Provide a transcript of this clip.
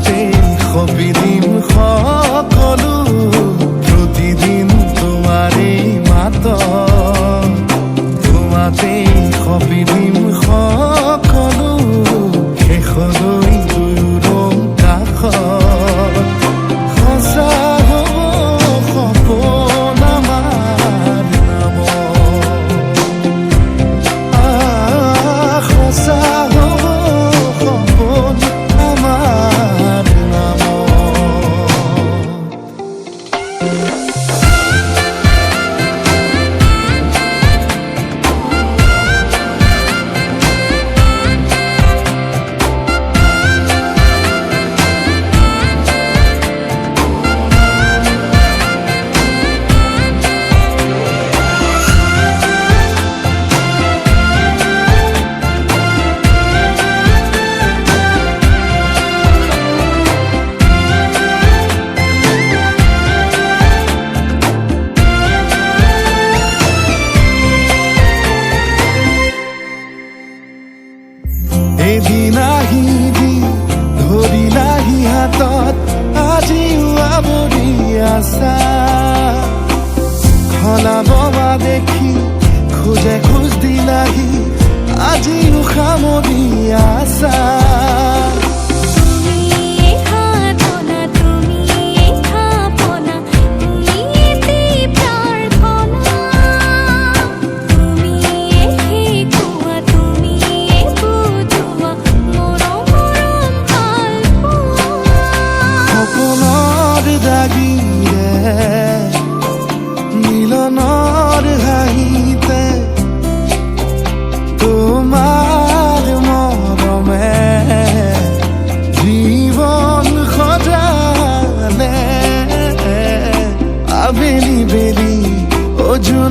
তোমাতে সপিদিম সকলো প্ৰতিদিন তোমাৰে মাত তোমাতে সপিদিম সকলো শেষলৈ দুয়োৰ কাষত সঁচা হ'ব সপোন আমাৰ নামত সঁচা হ'ব সপোন আমাৰ নামত। এদিন আহিবি ধৰিলাহি হাতত আজিও আৱৰি আছা সলাব দেখি খোজে খোজ দিলাহি আজিও সামৰি আছা। মিলনৰ হাঁহিতে তোমাৰ মৰমে জীৱন সজালে আবেলি বেলি অজুনা